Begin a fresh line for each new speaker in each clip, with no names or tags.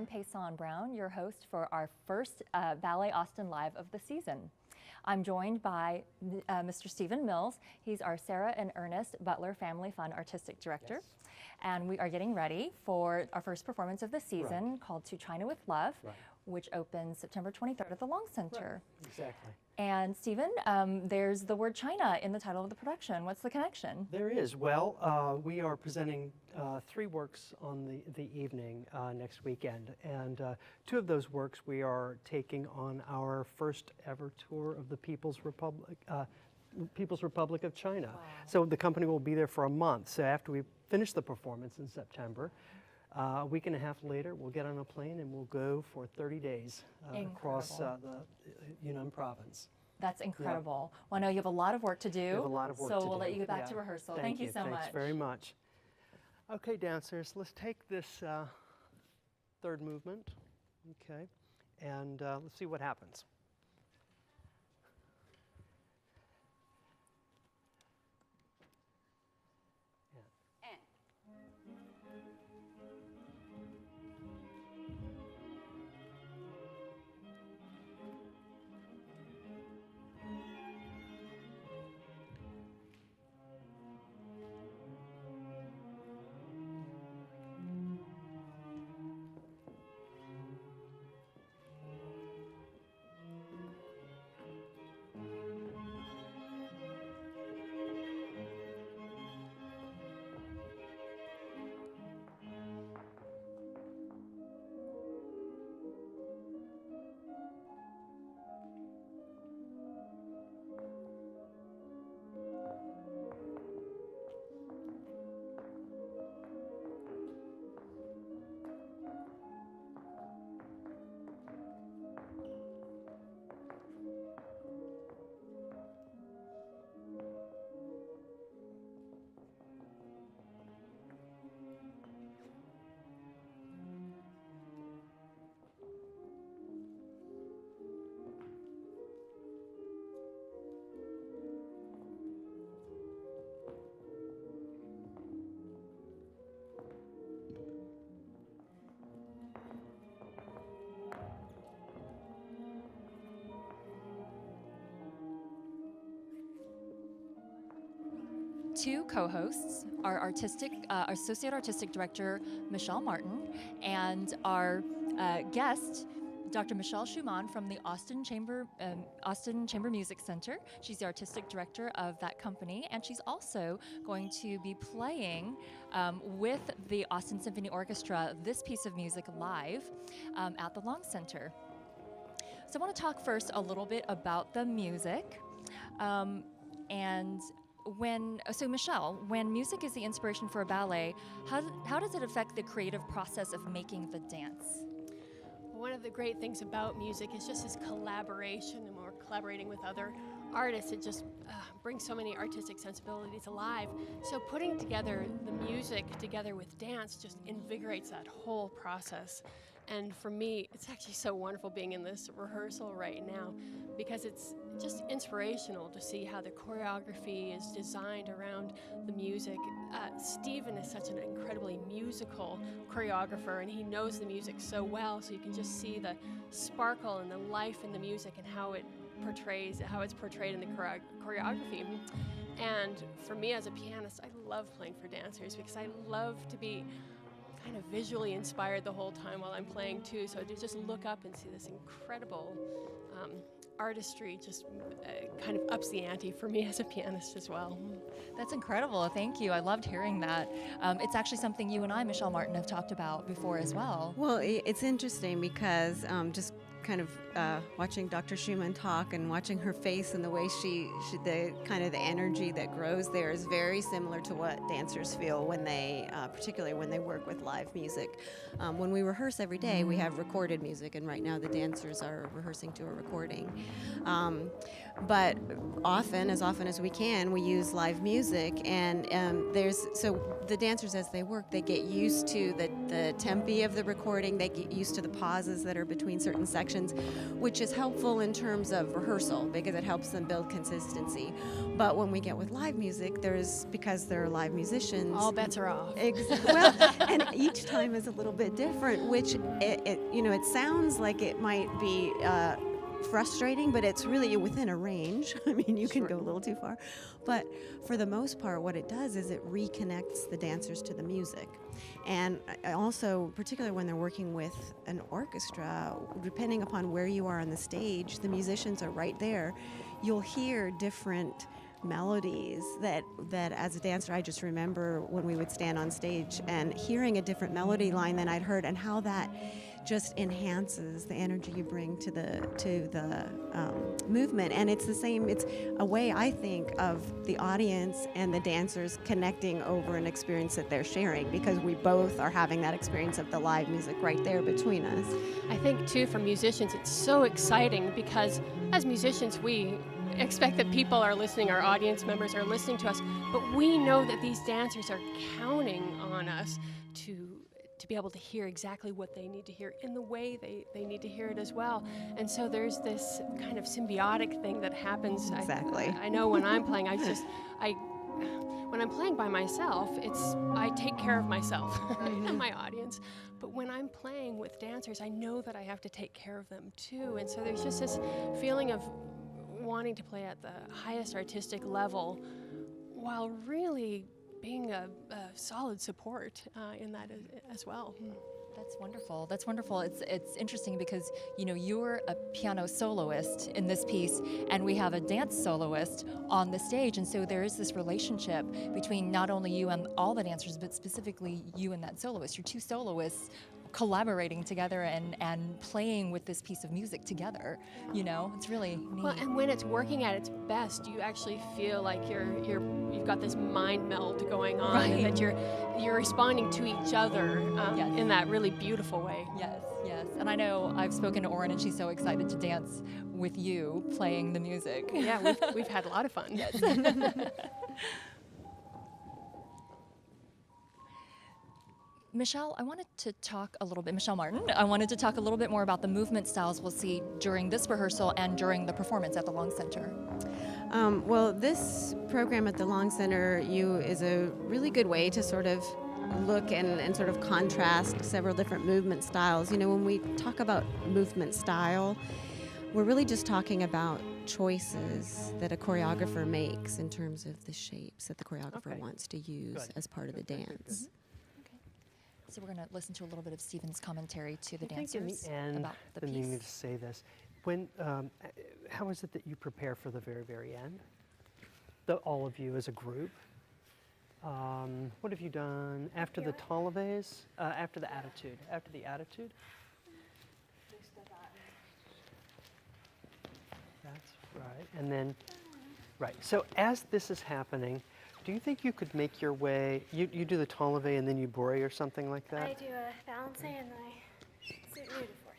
I'm Payson Brown, your host for our first Ballet Austin Live of the season. I'm joined by Mr. Stephen Mills. He's our Sarah and Ernest Butler Family Fun Artistic Director.
Yes.
And we are getting ready for our first performance of the season called To China with Love, which opens September 23rd at the Long Center.
Exactly.
And Stephen, there's the word China in the title of the production. What's the connection?
There is. Well, we are presenting 3 works on the evening next weekend, and 2 of those works we are taking on our first ever tour of the People's Republic of China.
Wow.
So the company will be there for a month. So after we finish the performance in September, a week and a half later, we'll get on a plane and we'll go for 30 days across the Yunnan province.
That's incredible. Well, I know you have a lot of work to do.
We have a lot of work
so
to
we'll
do.
let you get back to rehearsal. Thank you so much.
Thanks very much. Okay, dancers, let's take this third movement, okay, and let's see what happens.
Two co-hosts, our Associate Artistic Director, Michelle Martin, and our guest, Dr. Michelle Schumann from the Austin Chamber Music Center. She's the Artistic Director of that company, and she's also going to be playing with the Austin Symphony Orchestra this piece of music live at the Long Center. So I want to talk first a little bit about the music. So Michelle, when music is the inspiration for a ballet, how does it affect the creative process of making the dance?
One of the great things about music is just this collaboration, and when we're collaborating with other artists, it just brings so many artistic sensibilities alive. So putting together the music together with dance just invigorates that whole process. And for me, it's actually so wonderful being in this rehearsal right now, because it's just inspirational to see how the choreography is designed around the music. Stephen is such an incredibly musical choreographer, and he knows the music so well, so you can just see the sparkle and the life in the music and how it's portrayed in the choreography. And for me as a pianist, I love playing for dancers because I love to be kind of visually inspired the whole time while I'm playing too. So to just look up and see this incredible artistry just kind of ups the ante for me as a pianist as well.
That's incredible. Thank you. I loved hearing that. It's actually something you and I, Michelle Martin, have talked about before as well.
Well, it's interesting because just kind of watching Dr. Schumann talk and watching her face and the way the kind of the energy that grows there is very similar to what dancers feel when they, particularly when they work with live music. When we rehearse every day, we have recorded music, and right now the dancers are rehearsing to a recording. But often as we can, we use live music, and so the dancers, as they work, they get used to the tempi of the recording, they get used to the pauses that are between certain sections, which is helpful in terms of rehearsal because it helps them build consistency. But when we get with live music, because they're live musicians,
All bets are off.
well, and each time is a little bit different, which it sounds like it might be frustrating, but it's really within a range. I mean, you can go a little too far. But for the most part, what it does is it reconnects the dancers to the music. And also, particularly when they're working with an orchestra, depending upon where you are on the stage, the musicians are right there. You'll hear different melodies that as a dancer, I just remember when we would stand on stage and hearing a different melody line than I'd heard, and how that just enhances the energy you bring to the movement. And it's the same, it's a way, I think, of the audience and the dancers connecting over an experience that they're sharing, because we both are having that experience of the live music right there between us.
I think, too, for musicians, it's so exciting because as musicians, we expect that people are listening, our audience members are listening to us, but we know that these dancers are counting on us to be able to hear exactly what they need to hear in the way they need to hear it as well. And so there's this kind of symbiotic thing that happens.
Exactly.
I know when I'm playing, when I'm playing by myself, I take care of myself and my audience. But when I'm playing with dancers, I know that I have to take care of them too. And so there's just this feeling of wanting to play at the highest artistic level while really being a solid support in that as well.
That's wonderful. That's wonderful. It's interesting because, you know, you're a piano soloist in this piece, and we have a dance soloist on the stage, and so there is this relationship between not only you and all the dancers, but specifically you and that soloist. You're two soloists collaborating together and playing with this piece of music together. You know, it's really neat.
Well, and when it's working at its best, you actually feel like you've got this mind meld going on,
Right.
and that you're responding to each other
Yes.
in that really beautiful way.
Yes, yes. And I know I've spoken to Oren, and she's so excited to dance with you playing the music.
Yeah, we've had a lot of fun.
Yes. Michelle, I wanted to talk a little bit, Michelle Martin, I wanted to talk a little bit more about the movement styles we'll see during this rehearsal and during the performance at the Long Center.
Well, this program at the Long Center is a really good way to sort of look and sort of contrast several different movement styles. You know, when we talk about movement style, we're really just talking about choices that a choreographer makes in terms of the shapes that the choreographer wants to use
Good.
as part of the dance.
So we're going to listen to a little bit of Stephen's commentary to the
I think
dancers
in the end,
about the
the
piece.
need to say this. When, how is it that you prepare for the very, very end? All of you as a group. What have you done after the Tollivays? After the attitude? After the attitude? That's right. And then, right. So as this is happening, do you think you could make your way, you do the Tollevay and then you bourrée or something like that?
I do a balance and I suit new to fourth.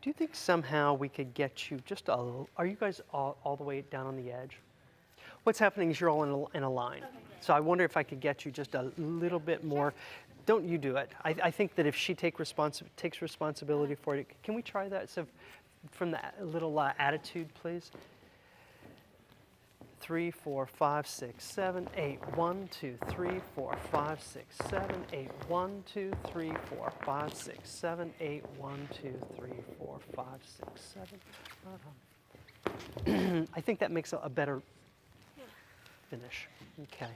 Do you think somehow we could get you just a little, are you guys all the way down on the edge? What's happening is you're all in a line. So I wonder if I could get you just a little bit more. Don't you do it. I think that if she takes responsibility for it, can we try that? So from the little attitude, please. 3, 4, 5, 6, 7, 8. 1, 2, 3, 4, 5, 6, 7, 8. 1, 2, 3, 4, 5, 6, 7, 8. 1, 2, 3, 4, 5, 6, 7. I think that makes a better finish. Okay.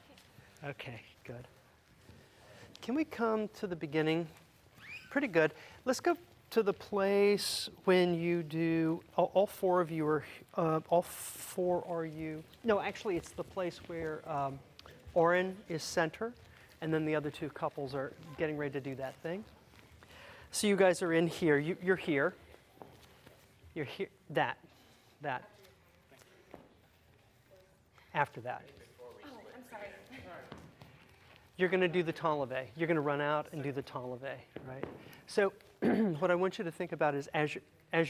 Okay, good. Can we come to the beginning? Pretty good. Let's go to the place when you do, all four of you are, all four are you, no, actually it's the place where Oren is center, and then the other two couples are getting ready to do that thing. So you guys are in here, you're here, that. After that.
Oh, I'm sorry.
You're going to do the Tollevay. You're going to run out and do the Tollevay, right? So what I want you to think about is as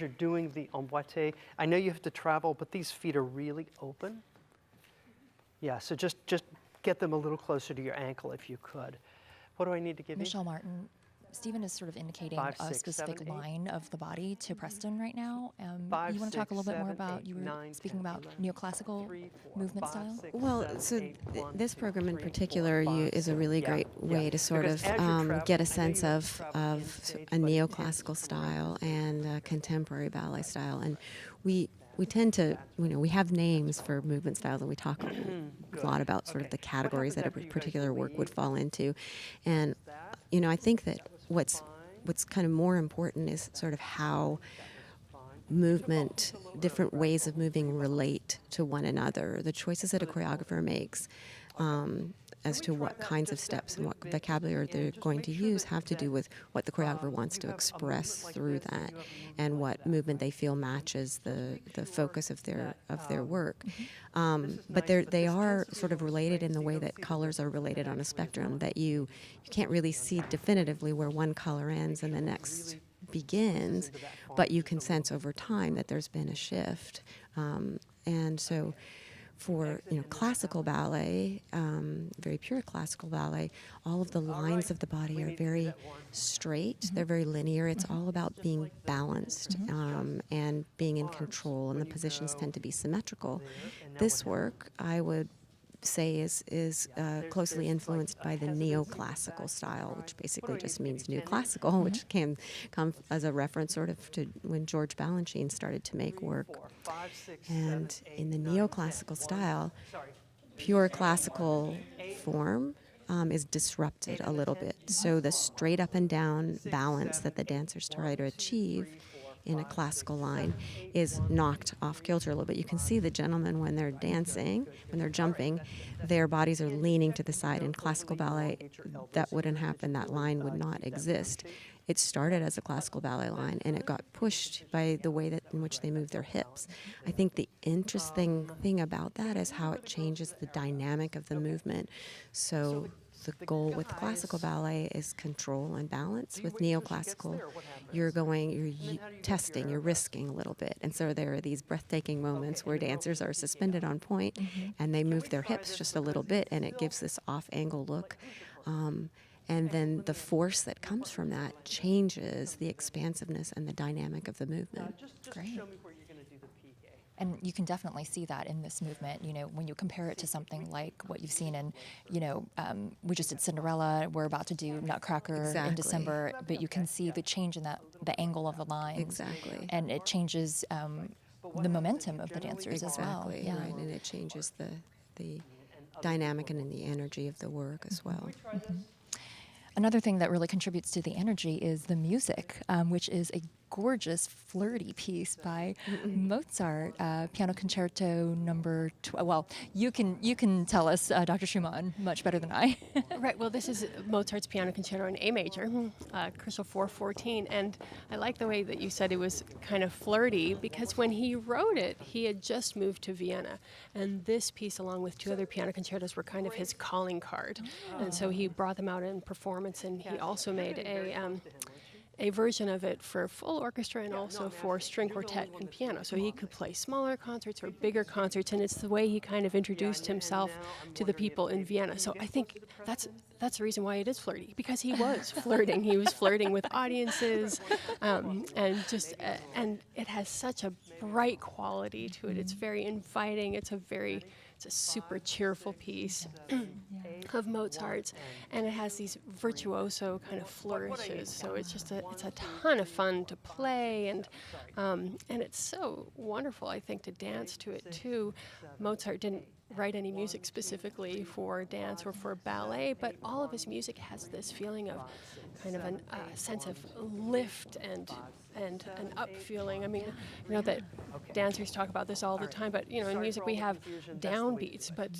you're doing the emboîté, I know you have to travel, but these feet are really open. Yeah, so just get them a little closer to your ankle if you could. What do I need to give
Michelle Martin, Stephen is sort of indicating
5,
a
6,
specific
7, 8.
line of the body to Preston right now.
5,
You want to talk a
6,
little bit more
7,
about,
8,
you were
9,
speaking
10,
about
11,
neoclassical
3, 4,
movement
5,
style?
6,
Well,
7,
so
8, 1,
this
2,
program in
3, 4,
particular
5,
is a
6.
really
Yeah,
great
yeah.
way to sort
Because
of
as you're traveling,
get
I
a
know
sense
you have to travel in
of
stage,
a
but it
neoclassical
is
style
tremendous.
and a contemporary ballet style. And we tend to, we have names for movement styles, and we talk a lot about sort of the categories that a particular work would fall into. And, I think that what's kind of more important is sort of how movement, different ways of moving relate to one another. The choices that a choreographer makes as to what kinds of steps and what vocabulary they're going to use have to do with what the choreographer wants to express through that, and what movement they feel matches the focus of their work. But they are sort of related in the way that colors are related on a spectrum, that you can't really see definitively where one color ends and the next begins, but you can sense over time that there's been a shift. And so for classical ballet, very pure classical ballet, all of the lines of the body are very straight. They're very linear. It's all about being balanced and being in control, and the positions tend to be symmetrical. This work, I would say, is closely influenced by the neoclassical style, which basically just means new classical, which can come as a reference sort of to when George Balanchine started to make work. And in the neoclassical style, pure classical form is disrupted a little bit. So the straight up and down balance that the dancers try to achieve in a classical line is knocked off kilter a little bit. You can see the gentlemen when they're dancing, when they're jumping, their bodies are leaning to the side. In classical ballet, that wouldn't happen. That line would not exist. It started as a classical ballet line, and it got pushed by the way in which they move their hips. I think the interesting thing about that is how it changes the dynamic of the movement. So the goal with classical ballet is control and balance. With neoclassical, you're testing, you're risking a little bit. And so there are these breathtaking moments where dancers are suspended on point and they move their hips just a little bit, and it gives this off-angle look. And then the force that comes from that changes the expansiveness and the dynamic of the movement.
Great. And you can definitely see that in this movement, when you compare it to something like what you've seen in, we just did Cinderella, we're about to do Nutcracker in December, but you can see the change in the angle of the lines.
Exactly.
And it changes the momentum of the dancers as well.
Exactly, right, and it changes the dynamic and the energy of the work as well.
Another thing that really contributes to the energy is the music, which is a gorgeous, flirty piece by Mozart, Piano Concerto number 12. Well, you can tell us, Dr. Schumann, much better than I.
Right. Well, this is Mozart's Piano Concerto in A major, Crystal 414, and I like the way that you said it was kind of flirty, because when he wrote it, he had just moved to Vienna, and this piece, along with two other piano concertos, were kind of his calling card, and so he brought them out in performance, and he also made a version of it for full orchestra and also for string quartet and piano. So he could play smaller concerts or bigger concerts, and it's the way he kind of introduced himself to the people in Vienna. So I think that's the reason why it is flirty, because he was flirting. He was flirting with audiences, and it has such a bright quality to it. It's very inviting. It's a super cheerful piece of Mozart's, and it has these virtuoso kind of flourishes. So it's a ton of fun to play, and it's so wonderful, I think, to dance to it too. Mozart didn't write any music specifically for dance or for ballet, but all of his music has this feeling of kind of a sense of lift and an up feeling. I mean, that dancers talk about this all the time, but in music we have downbeats, but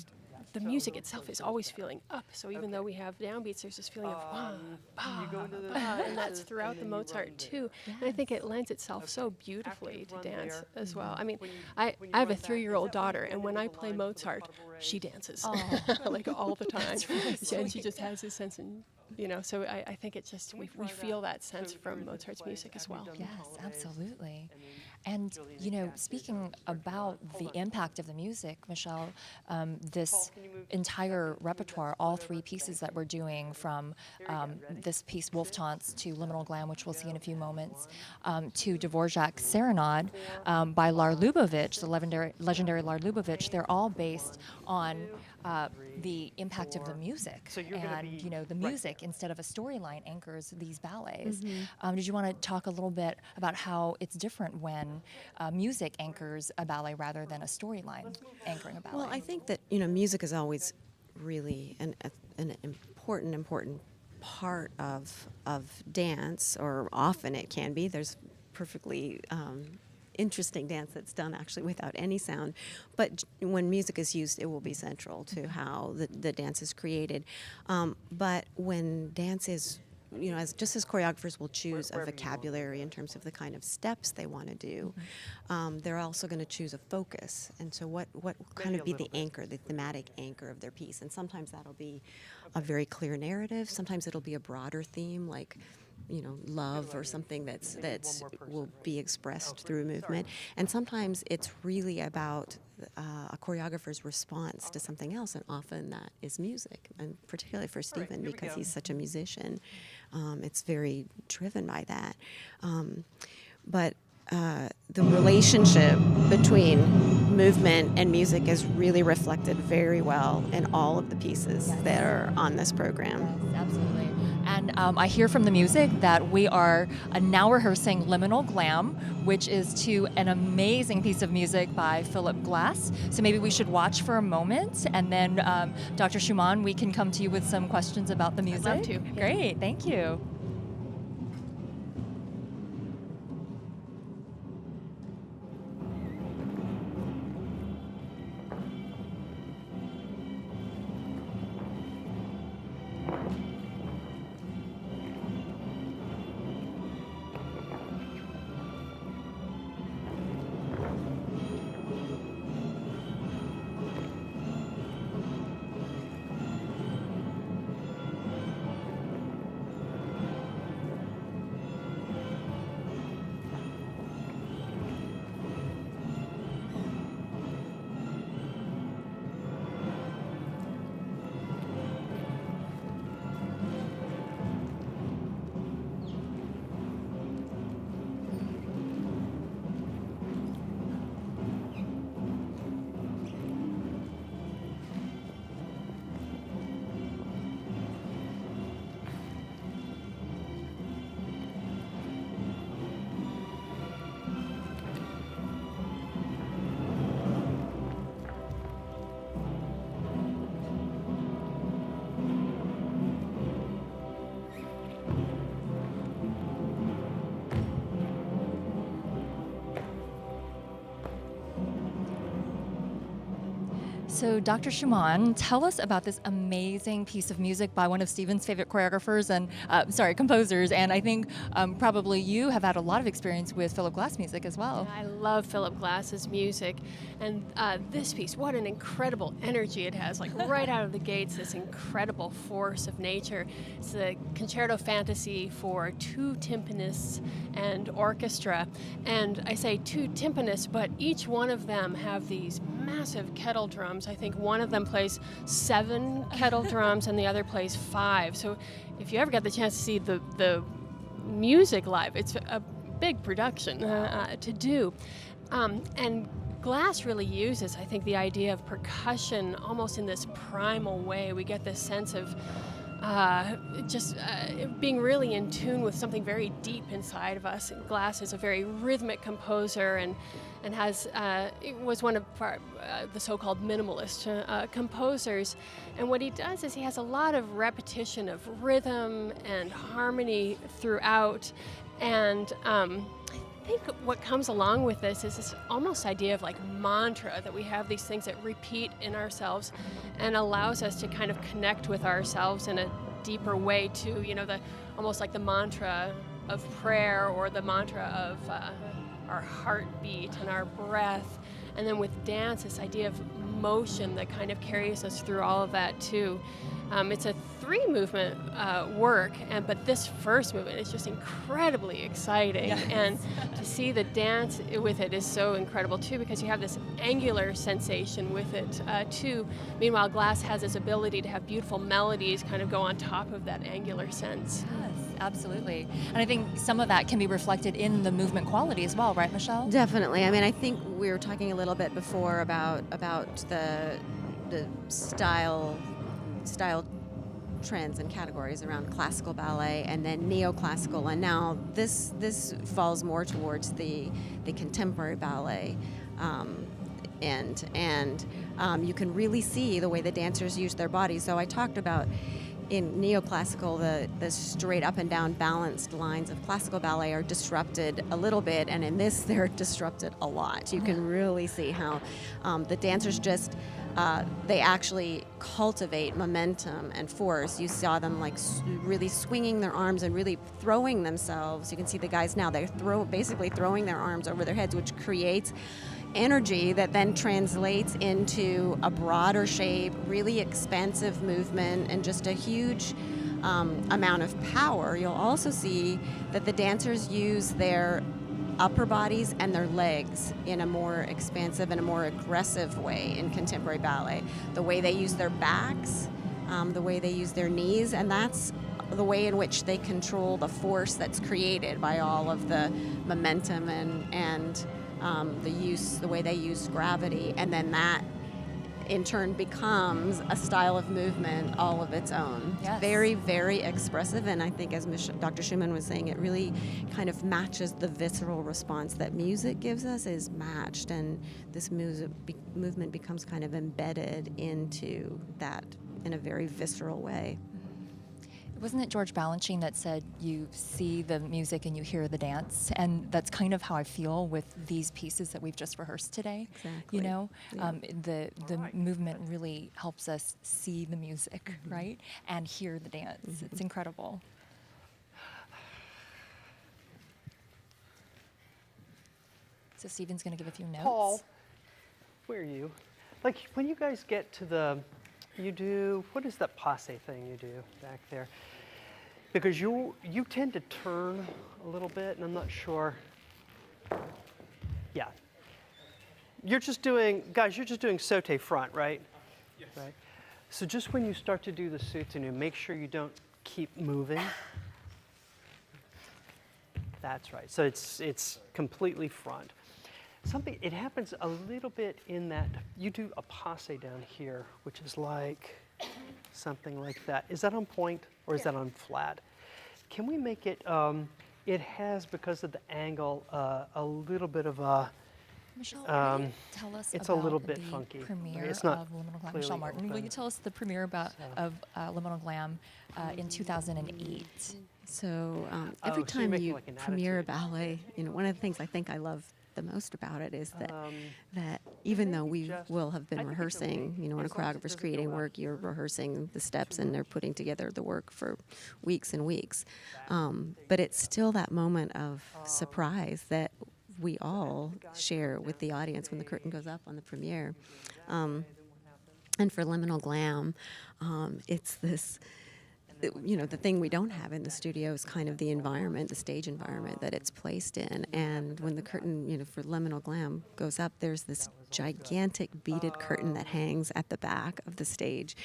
the music itself is always feeling up. So even though we have downbeats, there's this feeling of wah, bah, bah, and that's throughout the Mozart too. And I think it lends itself so beautifully to dance as well. I mean, I have a 3-year-old daughter, and when I play Mozart, she dances like all the time, and she just has this sense, and so I think it's just we feel that sense from Mozart's music as well.
Yes, absolutely. And, speaking about the impact of the music, Michelle, this entire repertoire, all three pieces that we're doing from this piece, Wolftanzt, to Liminal Glam, which we'll see in a few moments, to Dvorak's Serenade by Lar Lubovitch, the legendary Lar Lubovitch, they're all based on the impact of the music. And, the music, instead of a storyline, anchors these ballets. Did you want to talk a little bit about how it's different when music anchors a ballet rather than a storyline anchoring a ballet?
Well, I think that music is always really an important part of dance, or often it can be. There's perfectly interesting dance that's done actually without any sound, but when music is used, it will be central to how the dance is created. But when dance is, just as choreographers will choose a vocabulary in terms of the kind of steps they want to do, they're also going to choose a focus. And so what will kind of be the anchor, the thematic anchor of their piece? And sometimes that'll be a very clear narrative. Sometimes it'll be a broader theme, like love or something that's will be expressed through movement. And sometimes it's really about a choreographer's response to something else, and often that is music, and particularly for Stephen, because he's such a musician, it's very driven by that. But the relationship between movement and music is really reflected very well in all of the pieces that are on this program.
Yes, absolutely. And I hear from the music that we are now rehearsing Liminal Glam, which is to an amazing piece of music by Philip Glass. So maybe we should watch for a moment, and then Dr. Schumann, we can come to you with some questions about the music.
I'd love to.
Great, thank you. So, Dr. Schumann, tell us about this amazing piece of music by one of Stephen's favorite choreographers and, composers. And I think probably you have had a lot of experience with Philip Glass music as well.
I love Philip Glass's music, and this piece, what an incredible energy it has, like right out of the gates, this incredible force of nature. It's the concerto fantasy for two timpanists and orchestra, and I say two timpanists, but each one of them have these massive kettle drums. I think one of them plays 7 kettle drums and the other plays 5. So if you ever get the chance to see the music live, it's a big production to do. And Glass really uses, I think, the idea of percussion almost in this primal way. We get this sense of being really in tune with something very deep inside of us. And Glass is a very rhythmic composer and was one of the so-called minimalist composers. And what he does is he has a lot of repetition of rhythm and harmony throughout. And I think what comes along with this is this almost idea of like mantra, that we have these things that repeat in ourselves and allows us to kind of connect with ourselves in a deeper way too. Almost like the mantra of prayer or the mantra of our heartbeat and our breath. And then with dance, this idea of motion that kind of carries us through all of that too. It's a 3-movement work, but this first movement is just incredibly exciting.
Yes.
And to see the dance with it is so incredible too, because you have this angular sensation with it too. Meanwhile, glass has its ability to have beautiful melodies kind of go on top of that angular sense.
Yes, absolutely. And I think some of that can be reflected in the movement quality as well, right, Michelle?
Definitely. I mean, I think we were talking a little bit before about the style trends and categories around classical ballet and then neoclassical, and now this falls more towards the contemporary ballet, and you can really see the way the dancers use their bodies. So I talked about in neoclassical, the straight up and down balanced lines of classical ballet are disrupted a little bit, and in this they're disrupted a lot. You can really see how the dancers just they actually cultivate momentum and force. You saw them like really swinging their arms and really throwing themselves. You can see the guys now, they're basically throwing their arms over their heads, which creates energy that then translates into a broader shape, really expansive movement, and just a huge amount of power. You'll also see that the dancers use their upper bodies and their legs in a more expansive and a more aggressive way in contemporary ballet. The way they use their backs, the way they use their knees, and that's the way in which they control the force that's created by all of the momentum and the way they use gravity, and then that in turn becomes a style of movement all of its own.
Yes.
Very, very expressive, and I think as Dr. Schumann was saying, it really kind of matches the visceral response that music gives us is matched, and this movement becomes kind of embedded into that in a very visceral way.
Wasn't it George Balanchine that said you see the music and you hear the dance? And that's kind of how I feel with these pieces that we've just rehearsed today.
Exactly.
You know,
Yeah.
The movement really helps us see the music, right? And hear the dance. It's incredible. So Stephen's going to give a few notes.
Paul, where are you? Like when you guys get to you do, what is that passe thing you do back there? Because you tend to turn a little bit, and I'm not sure. Yeah. You're just doing sauté front, right? Yes. Right. So just when you start to do the soutenu, make sure you don't keep moving. That's right. So it's completely front. It happens a little bit in that you do a passe down here, which is like something like that. Is that on point or is that on flat? Can we make it, it has, because of the angle, a little bit of a,
Michelle, will you tell us
it's
about
a little bit
the
funky.
premiere
It's not
of Liminal Glam?
clearly
Michelle Martin, will
open.
you tell us the premiere of Liminal Glam in 2008?
So
Oh,
every
so you're
time
making
you
like an
premiere a
attitude.
ballet, one of the things I think I love the most about it is that
Um,
that even though
maybe
we
just-
will have been
I think it's
rehearsing,
okay,
when a
as long as it
choreographer's
doesn't
creating
go out.
work, you're rehearsing the steps and they're putting together the work for weeks and weeks. But it's still that moment of surprise that we all share with the audience when the curtain goes up on the premiere. And for Liminal Glam, it's this, the thing we don't have in the studio is kind of the environment, the stage environment that it's placed in. And when the curtain, for Liminal Glam goes up, there's this gigantic beaded curtain that hangs at the back of the stage,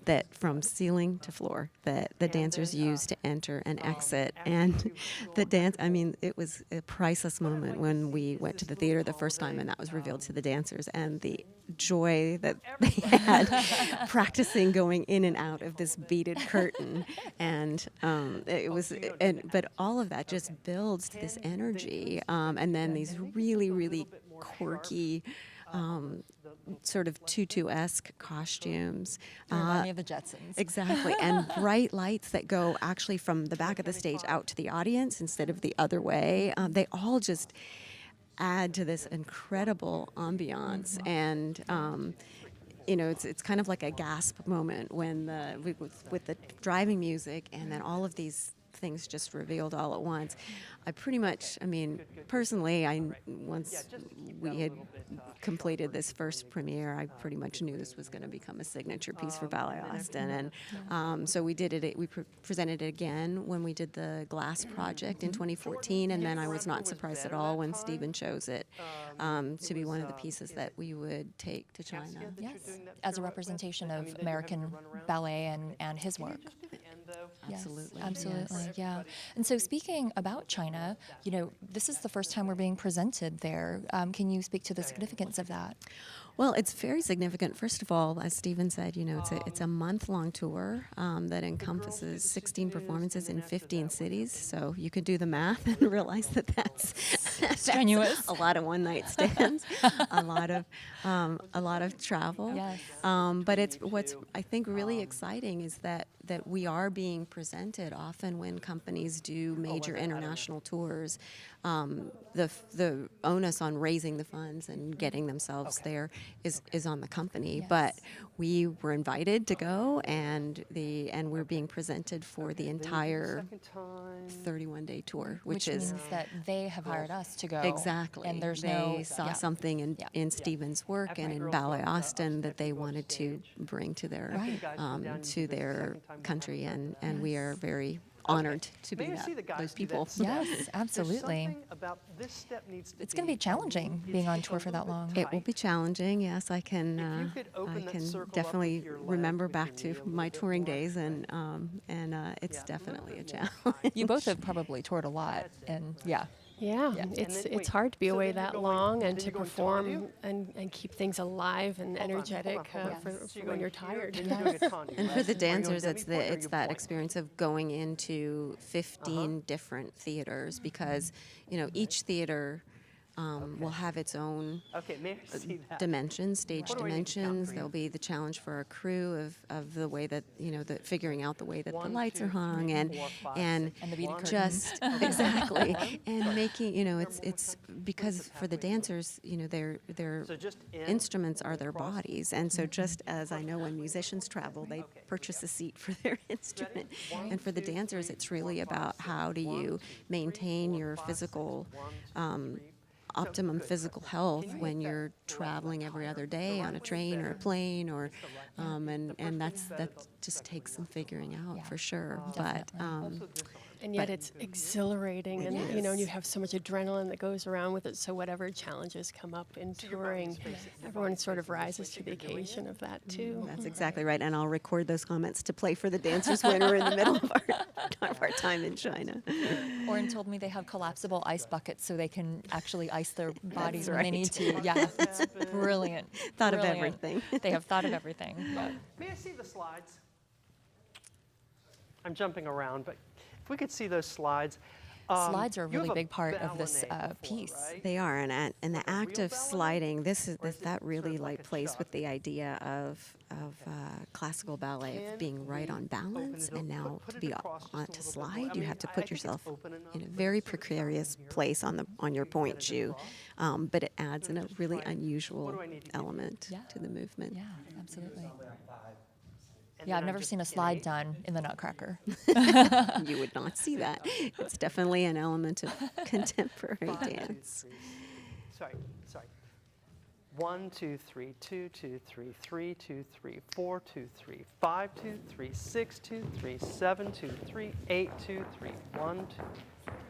that from ceiling to floor, that the dancers use to enter and exit. And the dance, it was a priceless moment when we went to the theater the first time and that was revealed to the dancers, and the joy that they had practicing going in and out of this beaded curtain. And it was, but all of that just builds this energy, and then these really, really quirky, sort of tutu-esque costumes.
Remind me of the Jetsons.
Exactly, and bright lights that go actually from the back of the stage out to the audience instead of the other way. They all just add to this incredible ambiance, and it's kind of like a gasp moment when with the driving music and then all of these things just revealed all at once. I pretty much, I mean, personally, once we had completed this first premiere, I pretty much knew this was going to become a signature piece for Ballet Austin, and so we did it. We presented it again when we did the Glass project in 2014, and then I was not surprised at all when Stephen chose it to be one of the pieces that we would take to China.
Yes, as a representation of American ballet and his work.
Absolutely.
Yes, absolutely,
yes.
yeah. And so speaking about China, you know, this is the first time we're being presented there. Can you speak to the significance of that?
Well, it's very significant. First of all, as Stephen said, you know, it's a month-long tour that encompasses 16 performances in 15 cities. So you could do the math and realize that that's
Strenuous.
a lot of one-night stands, a lot of travel.
Yes.
But it's what's I think really exciting is that we are being presented often when companies do major international tours. The onus on raising the funds and getting themselves there is on the company.
Yes.
But we were invited to go, and we're being presented for the entire 31-day tour, which is
means that they have hired us to go.
exactly.
And there's
they
no
saw something in Stephen's work and in Ballet Austin that they wanted to bring to their country, and we are very honored to be those people.
Yes, absolutely. It's going to be challenging being on tour for that long.
It will be challenging. Yes, I can definitely remember back to my touring days, and it's definitely a challenge.
You both have probably toured a lot, and yeah.
Yeah,
Yeah.
it's hard to be away that long and to perform and keep things alive and energetic for when you're tired.
And for the dancers, it's that experience of going into 15 different theaters, because each theater will have its own dimensions, stage dimensions. There'll be the challenge for our crew of the way that figuring out the way that the lights are hung and
the beaded curtain.
just exactly and making it's because for the dancers their instruments are their bodies, and so just as I know when musicians travel they purchase a seat for their instrument, and for the dancers it's really about how do you maintain your physical optimum physical health when you're traveling every other day on a train or a plane, or and that just takes some figuring out for sure. But
And yet it's exhilarating, and and you have so much adrenaline that goes around with it. So whatever challenges come up in touring, everyone sort of rises to the occasion of that too.
that's exactly right. And I'll record those comments to play for the dancers when we're in the middle of our time in China.
Oren told me they have collapsible ice buckets so they can actually ice their bodies when they
right.
need to. Yeah, it's brilliant.
Thought of
Brilliant.
everything.
They have thought of everything. Yeah.
May I see the slides? I'm jumping around, but if we could see those slides.
Slides are a
You
really
have
big part of this
ballet before,
piece.
right?
They are, and the act
real
of
ballet,
sliding.
or is it
That really
sort of like a
plays
shot?
with the idea of classical ballet of being right on balance, and now to be on to slide, you have to put yourself in a very precarious place on your point shoe, but it adds in a really unusual element
Yeah.
to the movement.
Yeah, absolutely. Yeah, I've never seen a slide done in the Nutcracker.
You would not see that. It's definitely an element of contemporary
5, 2,
dance.
3. Sorry. 1, 2, 3, 2, 2, 3, 3, 2, 3, 4, 2, 3, 5, 2, 3, 6, 2, 3, 7, 2, 3, 8, 2, 3, 1, 2.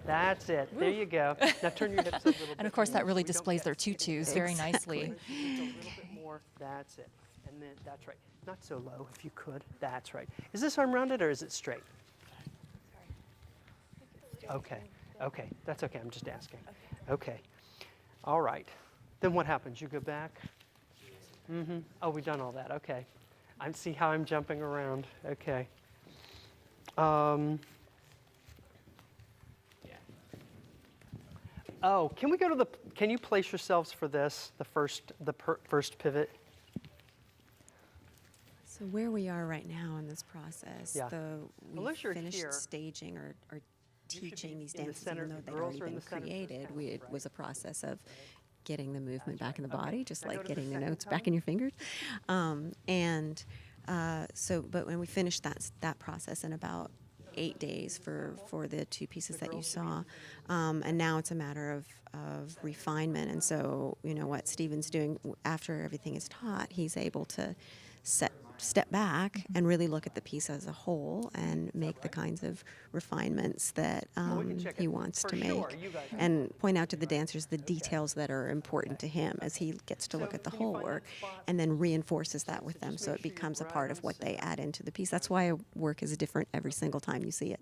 That's it. There you go. Now turn your hips a little bit.
And of course, that
more
really
so we don't
displays
get
their tutus very nicely.
Just a little bit more. That's it. And then that's right. Not so low, if you could. That's right. Is this arm rounded or is it straight? Okay. Okay. That's okay. I'm just asking. Okay. All right. Then what happens? You go back? Mm-hmm. Oh, we've done all that. Okay. I see how I'm jumping around. Okay. Oh, can we go to the? Can you place yourselves for this? The first pivot.
So where we are right now in this process,
Yeah.
we
Unless you're
finished
here,
staging or
should be
teaching these
in the
dances,
center.
even though
The
they'd
girls
already
are in
been
the center.
created. It was a process of getting the movement back in the
Okay.
body, just
Now go
like
to the
getting the
second
notes
time.
back in your fingers. But when we finished that process in about 8 days for the two pieces that you saw. And now it's a matter of refinement. And so, what Stephen's doing after everything is taught, he's able to step back and really look at the piece as a whole and make the kinds of refinements that he wants to make, and point out to the dancers the details that are important to him as he gets to look at the whole work, and then reinforces that with them so it becomes a part of what they add into the piece. That's why a work is different every single time you see it.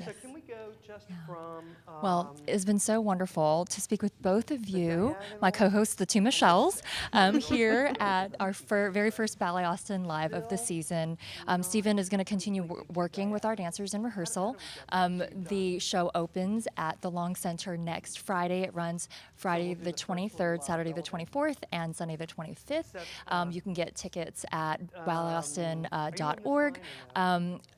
So can we go just from...
Well, it's been so wonderful to speak with both of you, my co-hosts, the two Michelles, here at our very first Ballet Austin Live of the season. Stephen is going to continue working with our dancers in rehearsal. The show opens at the Long Center next Friday. It runs Friday the 23rd, Saturday the 24th, and Sunday the 25th. You can get tickets at balletAustin.org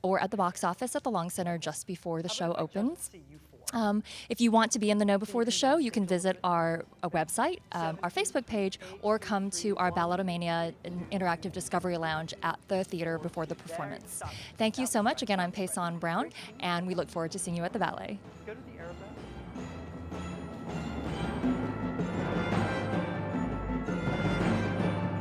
or at the box office at the Long Center just before the show opens. If you want to be in the know before the show, you can visit our website, our Facebook page, or come to our Balletomania Interactive Discovery Lounge at the theater before the performance. Thank you so much. Again, I'm Payson Brown, and we look forward to seeing you at the ballet.
Go to the Arabesque.